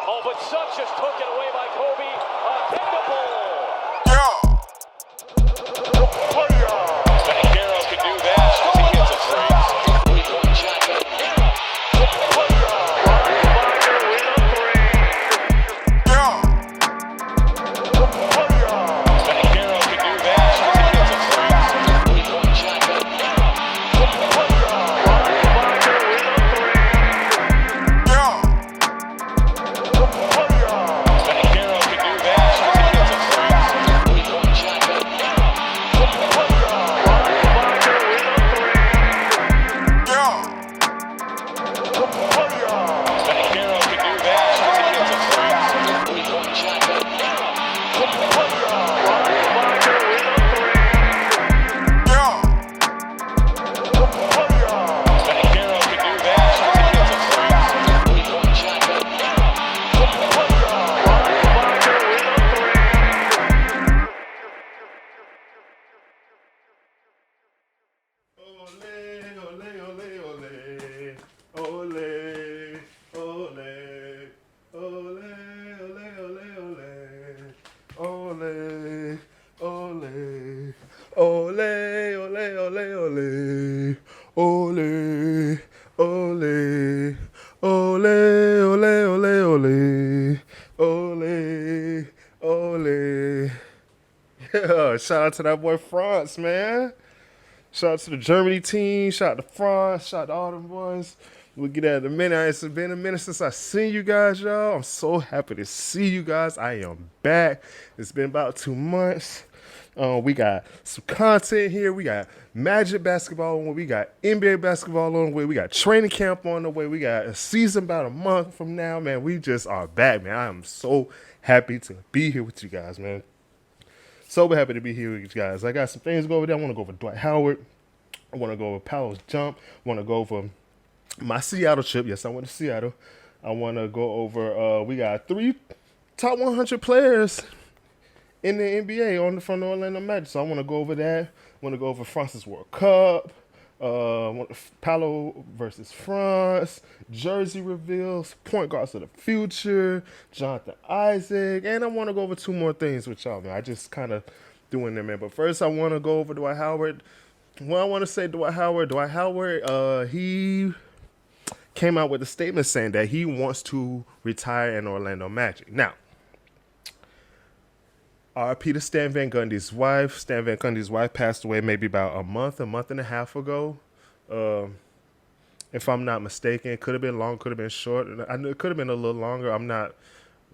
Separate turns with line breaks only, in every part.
Oh, but Suggs just took it away by Kobe. Unthinkable. Banchero could do that as he gets a free. Three-point shot. Yeah, shout out to that boy France, man. Shout out to the Germany team. Shout out to France. Shout out to all them boys. We'll get at it in a minute. It's been a minute since I seen you guys, y'all. I'm so happy to see you guys. I am back. It's been about 2 months. We got some content here. We got Magic basketball on the way. We got NBA basketball on the way. We got training camp on the way. We got a season about a month from now, man. We just are back, man. I am so happy to be here with you guys, man. So happy to be here with you guys. I got some things to go over there. I want to go over Dwight Howard. I want to go over Paolo's jump. I want to go over my Seattle trip. Yes, I went to Seattle. I want to go over, we got 3 top 100 players in the NBA on the front of Orlando Magic. So I want to go over that. I want to go over France's World Cup. Paolo versus France, jersey reveals, point guards of the future, Jonathan Isaac, and I want to go over 2 more things with y'all, man. I just kind of doing them, man. But first, I want to go over Dwight Howard. Well, I want to say Dwight Howard, he came out with a statement saying that he wants to retire in Orlando Magic. Now, R.I.P. to Stan Van Gundy's wife. Stan Van Gundy's wife passed away maybe about a month and a half ago. If I'm not mistaken, it could have been long, could have been short. I know it could have been a little longer. I'm not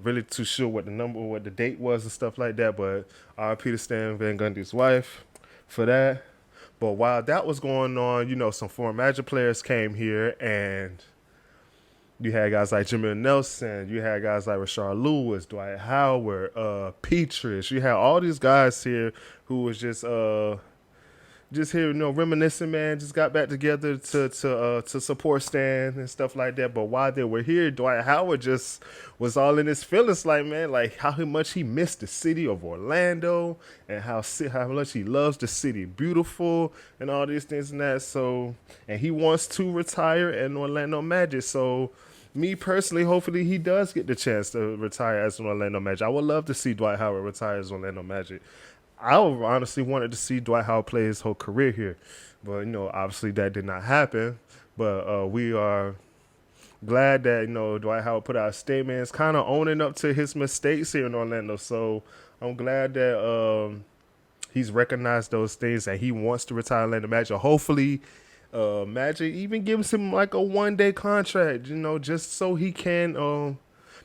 really too sure what the date was and stuff like that. But R.I.P. to Stan Van Gundy's wife for that. But while that was going on, some former Magic players came here, and you had guys like Jameer Nelson. You had guys like Rashard Lewis, Dwight Howard, Petrus. You had all these guys here who was just here, reminiscing, man. Just got back together to support Stan and stuff like that. But while they were here, Dwight Howard just was all in his feelings, like how much he missed the city of Orlando and how much he loves the city, beautiful and all these things and that. So, and he wants to retire in Orlando Magic. So, me personally, hopefully he does get the chance to retire as an Orlando Magic. I would love to see Dwight Howard retire as Orlando Magic. I honestly wanted to see Dwight Howard play his whole career here. But, obviously that did not happen. But we are glad that, Dwight Howard put out a statement. It's kind of owning up to his mistakes here in Orlando. So I'm glad that he's recognized those things and he wants to retire Orlando Magic. Hopefully Magic even gives him like a 1-day contract, just so he can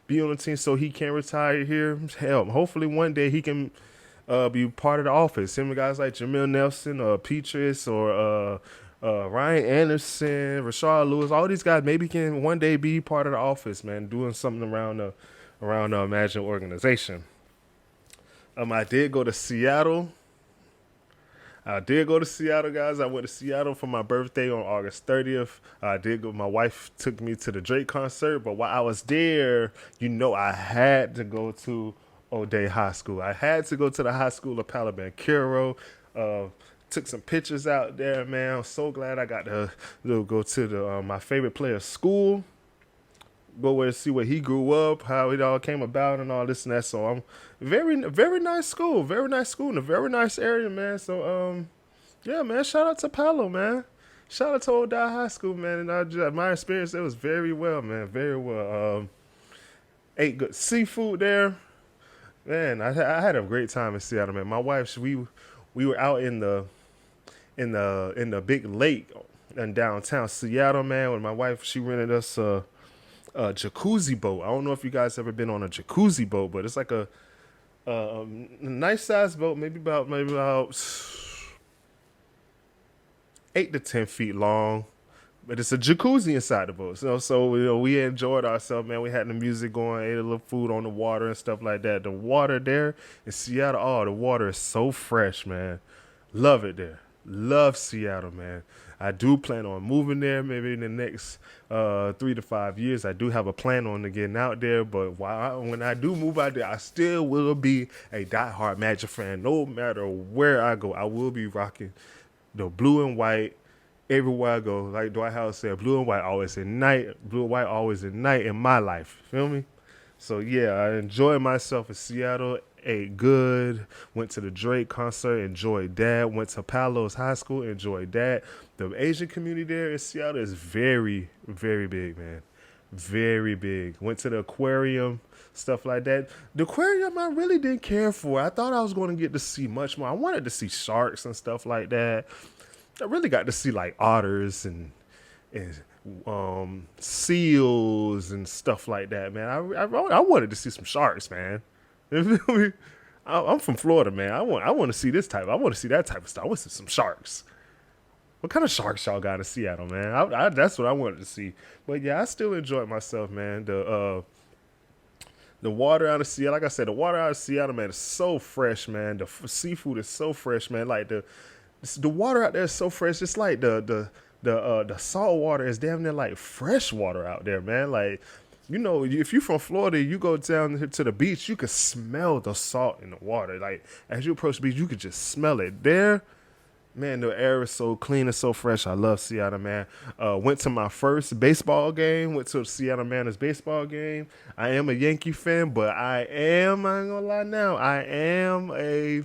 be on the team, so he can retire here. Hell, hopefully one day he can be part of the office. Him and guys like Jameer Nelson or Petrus or Ryan Anderson, Rashard Lewis, all these guys maybe can one day be part of the office, man, doing something around the Magic organization. I did go to Seattle. Guys. I went to Seattle for my birthday on August 30th. My wife took me to the Drake concert, but while I was there, I had to go to O'Day High School. I had to go to the high school of Paolo Banchero. Took some pictures out there, man. I'm so glad I got to go to my favorite player's school. go where to see where he grew up, how it all came about, and all this and that. So I'm very nice school in a very nice area, man. So yeah, man. Shout out to Palo, man. Shout out to Old Dye High School, man. And my experience, it was very well, man. Very well. Ate good seafood there, man. I had a great time in Seattle, man. My wife, we were out in the big lake in downtown Seattle, man. With my wife, she rented us a jacuzzi boat. I don't know if you guys ever been on a jacuzzi boat, but it's like a nice sized boat, maybe about 8 to 10 feet long. But it's a jacuzzi inside the boat. So we enjoyed ourselves, man. We had the music going, ate a little food on the water and stuff like that. The water there in Seattle, oh, the water is so fresh, man. Love it there. Love Seattle, man. I do plan on moving there maybe in the next 3 to 5 years. I do have a plan on getting out there, but when I do move out there, I still will be a diehard Magic fan. No matter where I go, I will be rocking the blue and white everywhere I go. Like Dwight Howard said, blue and white always ignite. Blue and white always ignite in my life. Feel me? So yeah, I enjoyed myself in Seattle. Ate good. Went to the Drake concert. Enjoyed that. Went to Palos High School. Enjoyed that. The Asian community there in Seattle is very, very big, man. Very big. Went to the aquarium, stuff like that. The aquarium I really didn't care for. I thought I was going to get to see much more. I wanted to see sharks and stuff like that. I really got to see like otters and seals and stuff like that, man. I wanted to see some sharks, man. You feel me? I'm from Florida, man. I want to see this type. I want to see that type of stuff. I want to see some sharks. What kind of sharks y'all got in Seattle, man? That's what I wanted to see. But yeah, I still enjoyed myself, man. The water out of Seattle, like I said, the water out of Seattle, man, is so fresh, man. The seafood is so fresh, man. Like the water out there is so fresh. It's like the salt water is damn near like fresh water out there, man. Like, you know, if you're from Florida, you go down to the beach, you can smell the salt in the water. Like, as you approach the beach, you could just smell it. There, man, the air is so clean and so fresh. I love Seattle, man. Went to my first baseball game. Went to a Seattle Mariners baseball game. I am a Yankee fan, but I ain't gonna lie now, I am a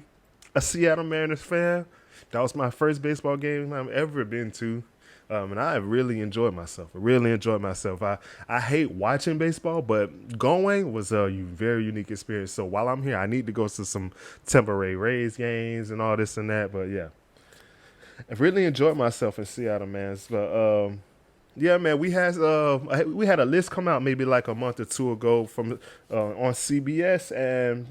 Seattle Mariners fan. That was my first baseball game I've ever been to. And I really enjoyed myself. I really enjoyed myself. I hate watching baseball, but going was a very unique experience. So while I'm here, I need to go to some Tampa Bay Rays games and all this and that. But yeah, I really enjoyed myself in Seattle, man. But yeah, man, we had a list come out maybe like a month or two ago from on CBS, and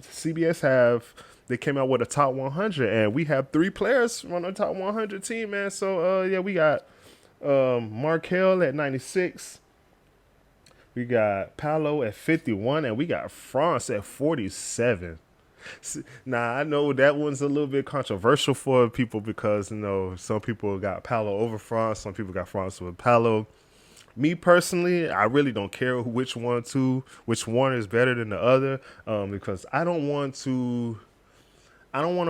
they came out with a top 100, and we have 3 players on the top 100 team, man. So yeah, we got Markel at 96. We got Paolo at 51, and we got France at 47. Now, I know that one's a little bit controversial for people because, you know, some people got Paolo over France, some people got France with Paolo. Me personally, I really don't care which one is better than the other, because I don't want to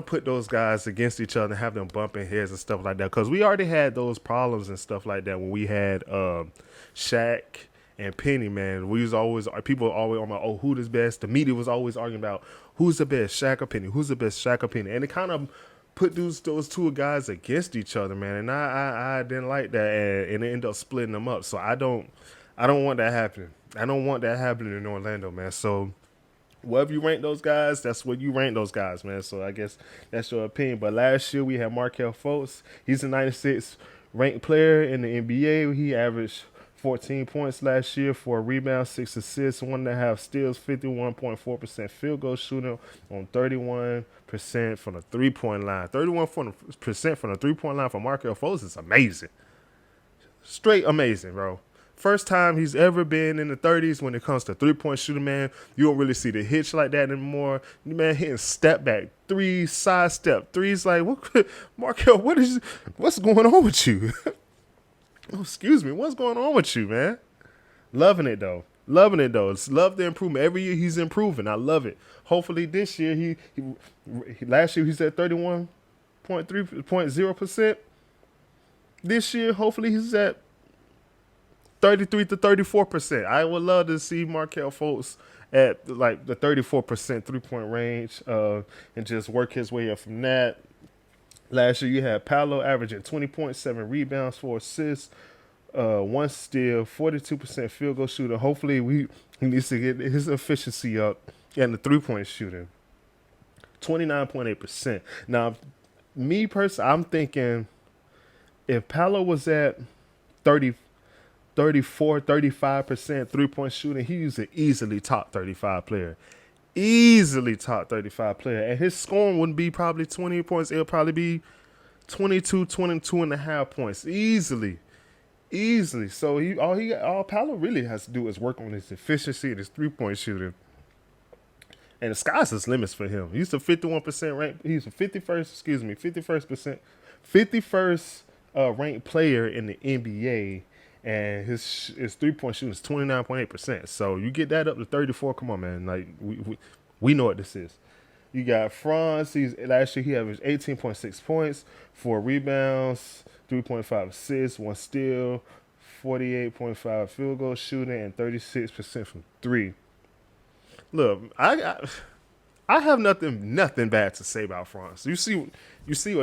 put those guys against each other and have them bumping heads and stuff like that. Because we already had those problems and stuff like that when we had Shaq and Penny, man. People were always on oh, who is best? The media was always arguing about who's the best, Shaq or Penny? Who's the best, Shaq or Penny? And it kind of put those two guys against each other, man. And I didn't like that, and it ended up splitting them up. So I don't want that happening. I don't want that happening in Orlando, man. So wherever you rank those guys, that's where you rank those guys, man. So I guess that's your opinion. But last year we had Markel Fultz. He's a 96 ranked player in the NBA. He averaged 14 points last year, 4 rebounds, 6 assists, 1.5 steals, 51.4% field goal shooting on 31% from the 3-point line. 31% from the 3-point line for Markel Fultz is amazing. Straight amazing, bro. First time he's ever been in the 30s when it comes to 3-point shooting, man. You don't really see the hitch like that anymore. Man, hitting step back threes, side step threes. Like, what, Markel, what's going on with you? Oh, excuse me. What's going on with you, man? Loving it, though. Love the improvement. Every year he's improving. I love it. Hopefully this year, last year he's at 31.0%. This year, hopefully he's at 33 to 34%. I would love to see Markel Fultz at like the 34% 3-point range, and just work his way up from that. Last year you had Paolo averaging 20.7 rebounds, 4 assists, one steal, 42% field goal shooter. Hopefully he needs to get his efficiency up and the 3-point shooting. 29.8%. Now, me personally, I'm thinking if Paolo was at 30, 34, 35% 3-point shooting, he's an easily top 35 player. Easily top 35 player. And his scoring wouldn't be probably 20 points. It'll probably be 22, 22 and a half points. Easily. So all Paolo really has to do is work on his efficiency and his 3-point shooting. And the sky's the limits for him. He's the 51% ranked. He's the 51st ranked player in the NBA, and his 3-point shooting is 29.8%. So you get that up to 34. Come on, man. Like we know what this is. You got Franz. Last year he averaged 18.6 points, 4 rebounds, 3.5 assists, 1 steal, 48.5 field goal shooting, and 36% from 3. Look, I have nothing bad to say about Franz. You see what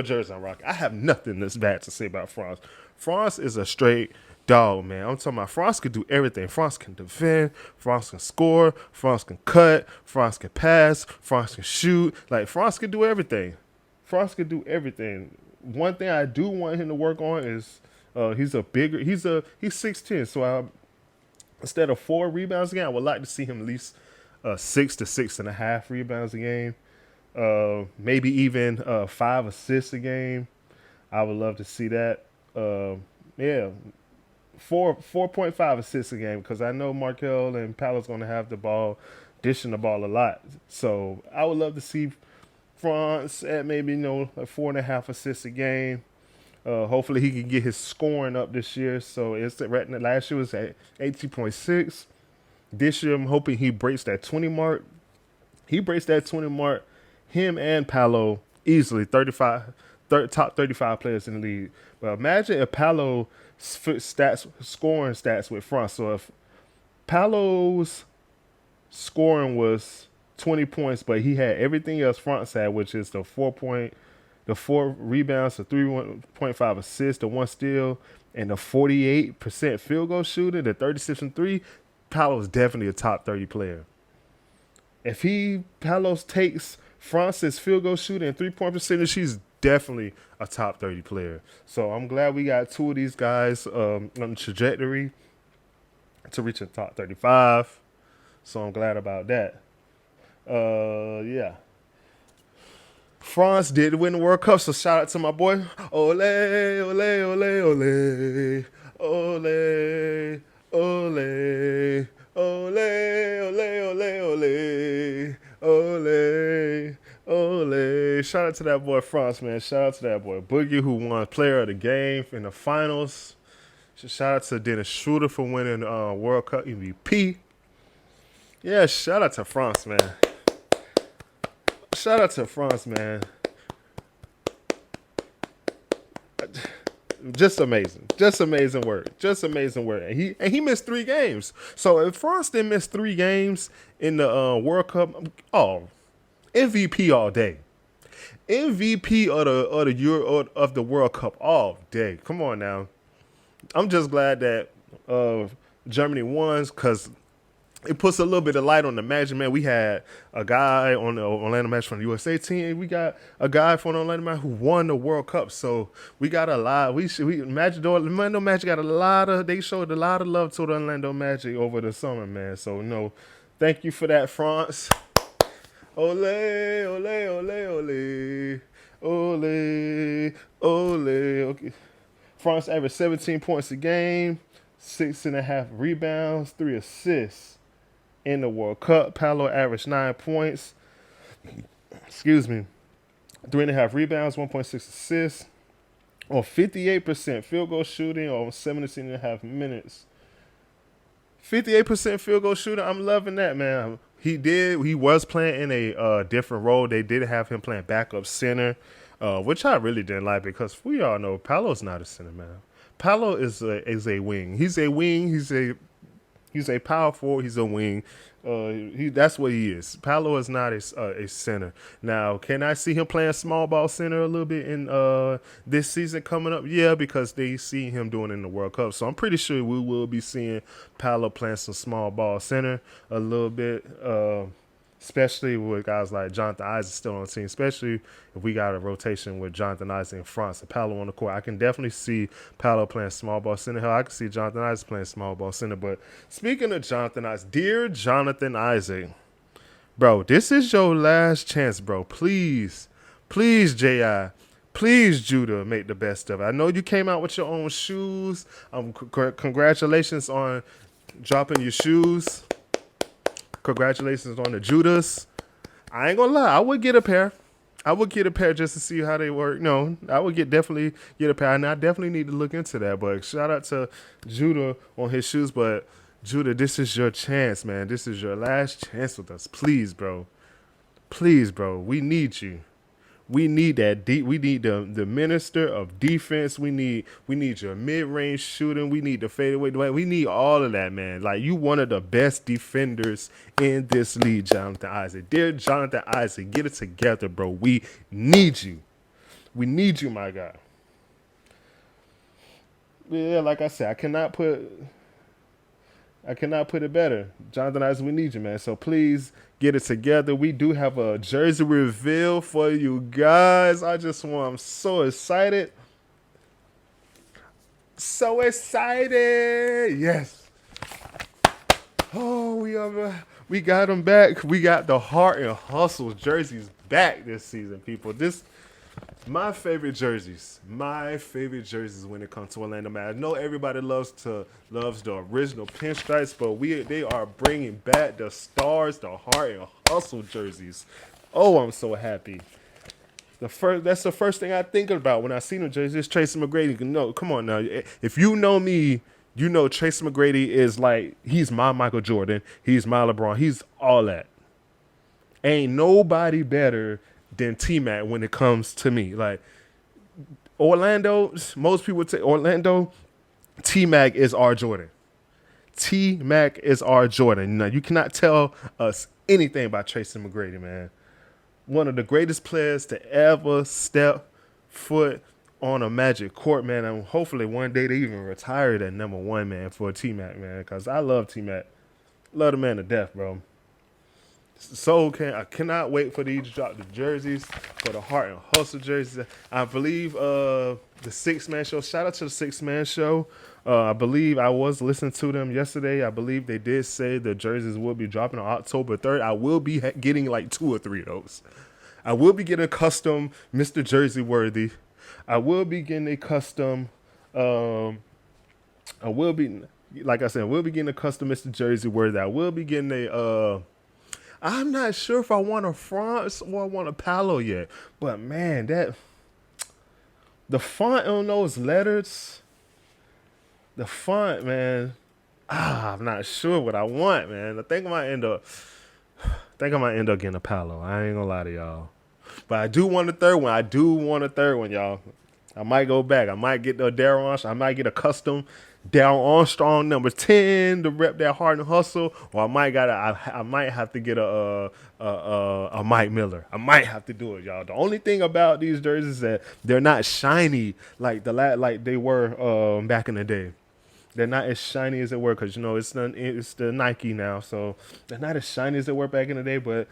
jersey I'm rocking. I have nothing that's bad to say about Franz. Franz is a straight dog, man. I'm talking about Franz can do everything. Franz can defend. Franz can score. Franz can cut. Franz can pass. Franz can shoot. Like, Franz can do everything. One thing I do want him to work on is he's 6'10", so instead of 4 rebounds a game, I would like to see him at least 6 to 6.5 rebounds a game. Maybe even 5 assists a game. I would love to see that. 4.5 assists a game, because I know Markel and Paolo's going to have the ball, dishing the ball a lot. So I would love to see Franz at maybe, like 4.5 assists a game. Hopefully he can get his scoring up this year. So last year was at 18.6. This year I'm hoping he breaks that 20 mark. He breaks that 20 mark. Him and Paolo easily top 35 players in the league. But imagine if Paolo scoring stats with Franz. So if Paolo's scoring was 20 points, but he had everything else Franz had, which is the 4 rebounds, the 3.5 assists, the 1 steal, and the 48% field goal shooting, the 36 and 3. Paolo's definitely a top 30 player. If Paolo takes Franz's field goal shooting and 3-point percentage, he's definitely a top 30 player. So I'm glad we got 2 of these guys on the trajectory to reach the top 35. So I'm glad about that. Yeah. Franz did win the World Cup, so shout out to my boy. Ole, ole, ole, ole. Ole, ole. Ole, ole, ole, ole. Ole. Shout out to that boy Franz, man. Shout out to that boy Boogie, who won player of the game in the finals. Shout out to Dennis Schroeder for winning World Cup MVP. Yeah, shout out to Franz, man. Shout out to Franz, man. Just amazing. Just amazing work. Just amazing work. And he missed 3 games. So if Franz didn't miss 3 games in the World Cup, MVP all day. MVP of the World Cup all day. Come on now. I'm just glad that Germany won, because it puts a little bit of light on the Magic, man. We had a guy on the Orlando Magic from the USA team. We got a guy from the Orlando Magic who won the World Cup. So we got a lot. Orlando Magic got they showed a lot of love to the Orlando Magic over the summer, man. So, thank you for that, Franz. Ole, ole, ole, ole. Ole, ole. Okay. Franz averaged 17 points a game, 6.5 rebounds, 3 assists. In the World Cup, Paolo averaged 9 points. 3.5 rebounds, 1.6 assists, on 58% field goal shooting, on 17.5 minutes. 58% field goal shooting. I'm loving that, man. He was playing in a different role. They did have him playing backup center, which I really didn't like, because we all know Paolo's not a center, man. Paolo is a wing. He's a wing. He's a power forward. He's a wing. That's what he is. Paolo is not a center. Now, can I see him playing small ball center a little bit in this season coming up? Yeah, because they see him doing it in the World Cup. So I'm pretty sure we will be seeing Paolo playing some small ball center a little bit. Especially with guys like Jonathan Isaac still on the team, especially if we got a rotation with Jonathan Isaac in front and Paolo on the court. I can definitely see Paolo playing small ball center. Hell, I can see Jonathan Isaac playing small ball center. But speaking of Jonathan Isaac, dear Jonathan Isaac, bro, this is your last chance, bro. Please, please, J.I., please, Judah, make the best of it. I know you came out with your own shoes. Congratulations on dropping your shoes. Congratulations on the Judas. I ain't gonna lie, I would get a pair. I would get a pair just to see how they work. No, I would definitely get a pair, and I definitely need to look into that. But shout out to Judah on his shoes. But Judah, this is your chance, man. This is your last chance with us. Please, bro. Please, bro. We need you. We need that deep. We need the minister of defense. We need your mid range shooting. We need the fadeaway. We need all of that, man. Like, you one of the best defenders in this league, Jonathan Isaac. Dear Jonathan Isaac, get it together, bro. We need you. We need you, my guy. Yeah, like I said, I cannot put it better. Jonathan Isaac, we need you, man. So please get it together. We do have a jersey reveal for you guys. I'm so excited. So excited. Yes. Oh, we got them back. We got the Heart and Hustle jerseys back this season, people. My favorite jerseys when it comes to Orlando Magic. I know everybody loves the original pinstripes, but they are bringing back the Stars, the Heart and Hustle jerseys. Oh, I'm so happy. That's the first thing I think about when I see them jerseys. Tracy McGrady. No, come on now. If you know me, you know Tracy McGrady is like, he's my Michael Jordan. He's my LeBron. He's all that. Ain't nobody better than T-Mac when it comes to me. Like, Orlando, most people say Orlando, T-Mac is our Jordan. T-Mac is our Jordan. Now, you cannot tell us anything about Tracy McGrady, man. One of the greatest players to ever step foot on a Magic court, man. And hopefully one day they even retire that number one, man, for T-Mac, man. Because I love T-Mac. Love the man to death, bro. So I cannot wait for these to drop the jerseys, for the Heart and Hustle jerseys. I believe the Six Man Show. Shout out to the Six Man Show. I believe I was listening to them yesterday. I believe they did say the jerseys will be dropping on October 3rd. I will be getting like 2 or 3 of those. I will be getting a custom Mr.JrseyWorthy. I will be getting a custom. I will be, like I said, we'll be getting a custom Mr.JrseyWorthy. I will be getting a. I'm not sure if I want a France or I want a Paolo yet. But, man, the font on those letters, the font, man, I'm not sure what I want, man. I think I might end up getting a Paolo. I ain't gonna lie to y'all. But I do want a third one. Y'all. I might go back. I might get the Darren Armstrong. I might get a custom Darren Armstrong number 10 to rep that Heart and Hustle, or I might have to get a Mike Miller. I might have to do it, y'all. The only thing about these jerseys is that they're not shiny like they were back in the day. They're not as shiny as they were because it's the Nike now, so they're not as shiny as they were back in the day, but.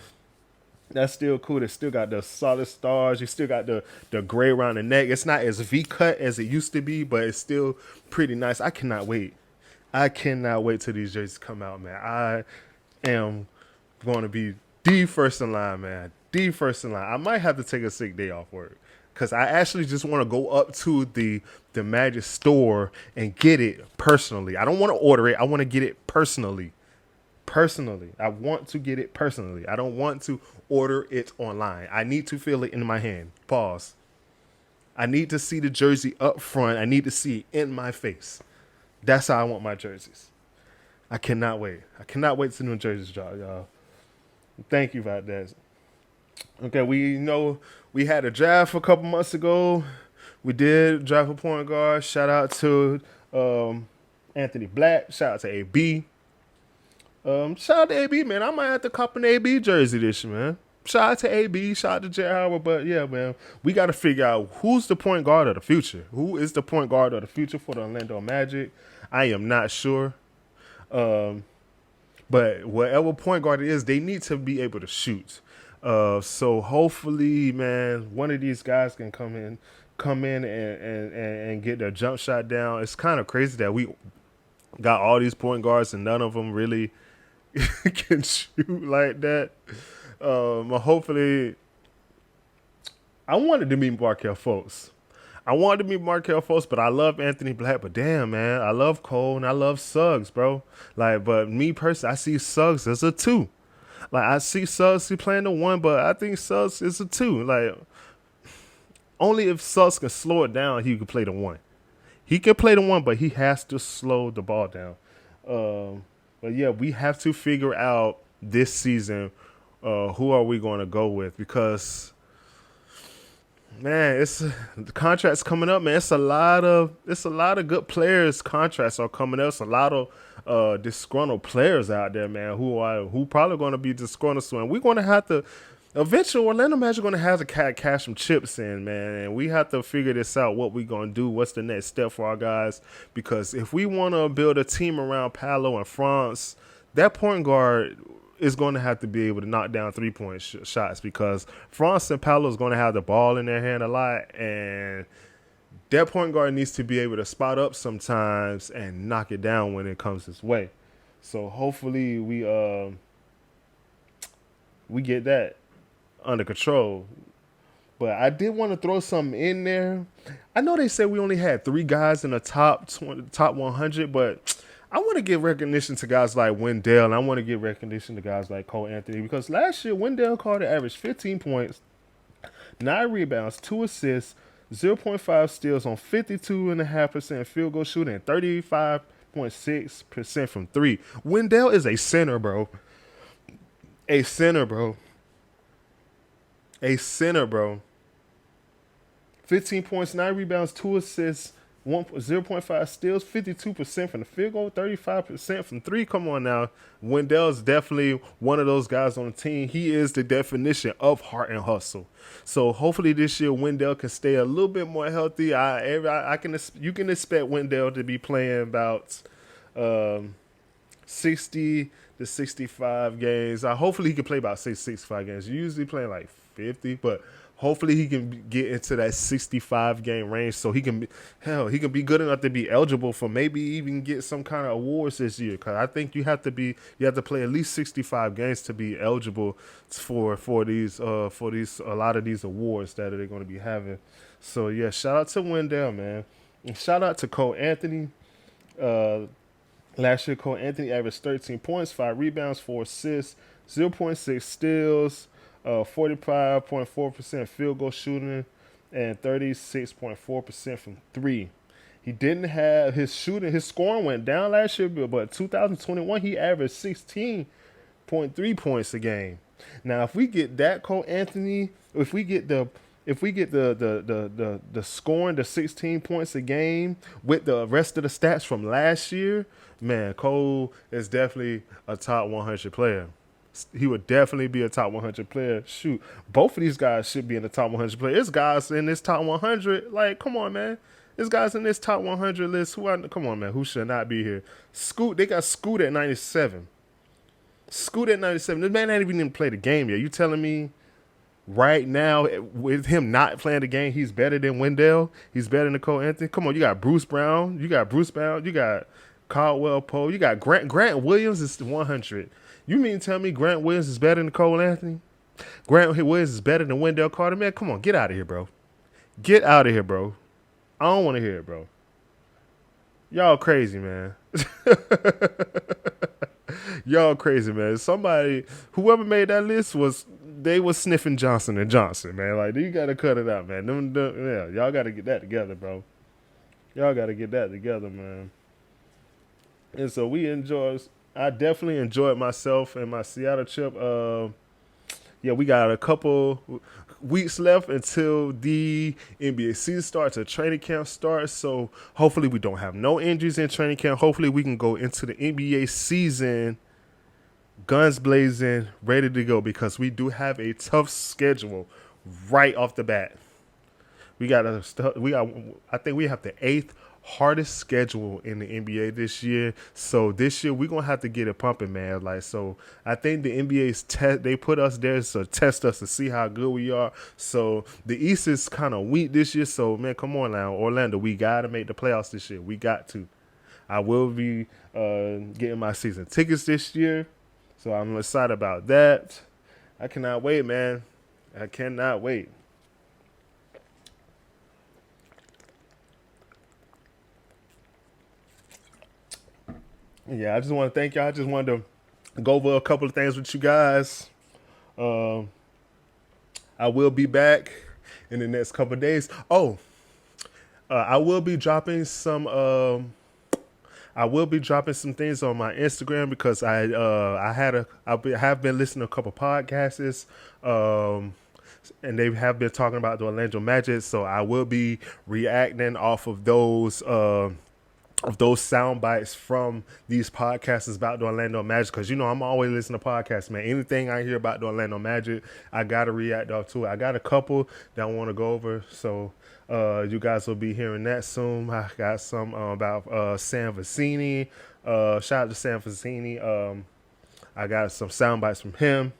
That's still cool. They still got the solid stars. You still got the gray around the neck. It's not as V-cut as it used to be, but it's still pretty nice. I cannot wait. Till these jerseys come out, man. I am going to be the first in line, man. The first in line. I might have to take a sick day off work because I actually just want to go up to the Magic store and get it personally. I don't want to order it. I want to get it personally. I want to get it personally. I don't want to order it online. I need to feel it in my hand. Pause. I need to see the jersey up front. I need to see it in my face. That's how I want my jerseys. I cannot wait. I cannot wait to new jerseys drop, y'all. Thank you for that. Okay, we know we had a draft a couple months ago. We did draft a point guard. Shout out to Anthony Black. Shout out to AB. Shout out to AB, man. I might have to cop an AB jersey this year, man. Shout out to AB. Shout out to Jet Howard. But yeah, man, we got to figure out who's the point guard of the future. Who is the point guard of the future for the Orlando Magic? I am not sure. But whatever point guard it is, they need to be able to shoot. So hopefully, man, one of these guys can come in and get their jump shot down. It's kind of crazy that we got all these point guards and none of them really can shoot like that. Hopefully, I wanted to meet Markelle Fultz. But I love Anthony Black. But damn, man, I love Cole and I love Suggs, bro. Like, but me personally, I see Suggs as a 2. Like, I see Suggs playing the 1, but I think Suggs is a 2. Like, only if Suggs can slow it down, he can play the 1. He can play the 1, but he has to slow the ball down. But yeah, we have to figure out this season who are we going to go with, because man, the contracts coming up, man. It's a lot of good players. Contracts are coming up. It's a lot of disgruntled players out there, man, who probably going to be disgruntled soon. We're going to have to eventually. Orlando Magic going to have to cash some chips in, man, and we have to figure this out. What we going to do? What's the next step for our guys? Because if we want to build a team around Paolo and France, that point guard is going to have to be able to knock down 3-point shots, because France and Paolo is going to have the ball in their hand a lot, and that point guard needs to be able to spot up sometimes and knock it down when it comes his way. So hopefully we get that under control. But I did want to throw something in there. I know they said we only had 3 guys in the top 100, but I want to give recognition to guys like Wendell, and I want to give recognition to guys like Cole Anthony, because last year Wendell Carter averaged 15 points, 9 rebounds, 2 assists, 0.5 steals on 52.5% field goal shooting, and 35.6% from 3. Wendell is a center, bro. A center, bro. 15 points, 9 rebounds, 2 assists, 0.5 steals, 52% from the field goal, 35% from 3. Come on now. Wendell's definitely one of those guys on the team. He is the definition of heart and hustle. So hopefully this year Wendell can stay a little bit more healthy. You can expect Wendell to be playing about 60 to 65 games. Hopefully he can play about 65 games. You usually playing like 50, but hopefully he can get into that 65 game range, so he can be good enough to be eligible for maybe even get some kind of awards this year. Because I think you have to play at least 65 games to be eligible for these a lot of these awards that they're going to be having. So yeah, shout out to Wendell, man, and shout out to Cole Anthony. Last year Cole Anthony averaged 13 points, 5 rebounds, 4 assists, 0.6 steals, 45.4% field goal shooting, and 36.4% from 3. He didn't have his scoring went down last year, but 2021 he averaged 16.3 points a game. Now, if we get that Cole Anthony, if we get the scoring, the 16 points a game with the rest of the stats from last year, man, Cole is definitely a top 100 player. He would definitely be a top 100 player. Shoot, both of these guys should be in the top 100 players. There's guys in this top 100. Like, come on, man. There's guys in this top 100 list come on, man, who should not be here. They got Scoot at 97. Scoot at 97. This man ain't even played the game yet. You telling me right now, with him not playing the game, he's better than Wendell? He's better than Cole Anthony? Come on, you got Bruce Brown. You got Caldwell Pope. You got Grant Williams is 100. You mean tell me Grant Williams is better than Cole Anthony? Grant Williams is better than Wendell Carter? Man, come on, get out of here, bro. Get out of here, bro. I don't want to hear it, bro. Y'all crazy, man. Y'all crazy, man. Whoever made that list was sniffing Johnson & Johnson, man. Like, you got to cut it out, man. Yeah, y'all got to get that together, bro. Y'all got to get that together, man. And so I definitely enjoyed myself and my Seattle trip. Yeah, we got a couple weeks left until the NBA season starts, a training camp starts. So hopefully we don't have no injuries in training camp. Hopefully we can go into the NBA season guns blazing, ready to go, because we do have a tough schedule right off the bat. I think we have the eighth hardest schedule in the NBA this year. So this year we're gonna have to get it pumping, man. Like, so I think the NBA's they put us there to test us to see how good we are. So the East is kind of weak this year. So man, come on now, Orlando, we gotta make the playoffs this year. We got to. I will be getting my season tickets this year, so I'm excited about that. I cannot wait, man. I cannot wait. Yeah, I just want to thank y'all. I just wanted to go over a couple of things with you guys. Um, I will be back in the next couple of days. Oh, I will be dropping some. I will be dropping some things on my Instagram because have been listening to a couple podcasts, and they have been talking about the Orlando Magic. So I will be reacting off of those sound bites from these podcasts about the Orlando Magic, because I'm always listening to podcasts, man. Anything I hear about the Orlando Magic, I gotta react off to it. I got a couple that I want to go over, so you guys will be hearing that soon. I got some about Sam Vecini. Shout out to Sam Vecini. I got some sound bites from him.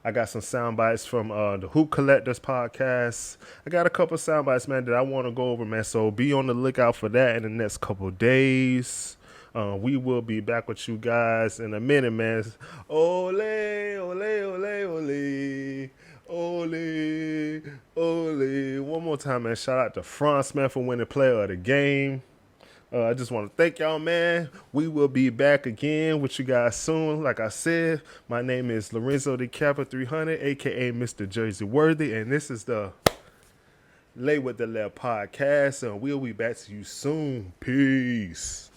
I got some sound bites from the Hoop Collectors podcast. I got a couple sound bites, man, that I want to go over, man. So be on the lookout for that in the next couple days. We will be back with you guys in a minute, man. Ole, ole, ole, ole. Ole, ole. One more time, man. Shout out to France, man, for winning player of the game. I just want to thank y'all, man. We will be back again with you guys soon. Like I said, my name is Lorenzo DeCappa 300, a.k.a. Mr.JrseyWorthy, and this is the Lay with the Left podcast, and we'll be back to you soon. Peace.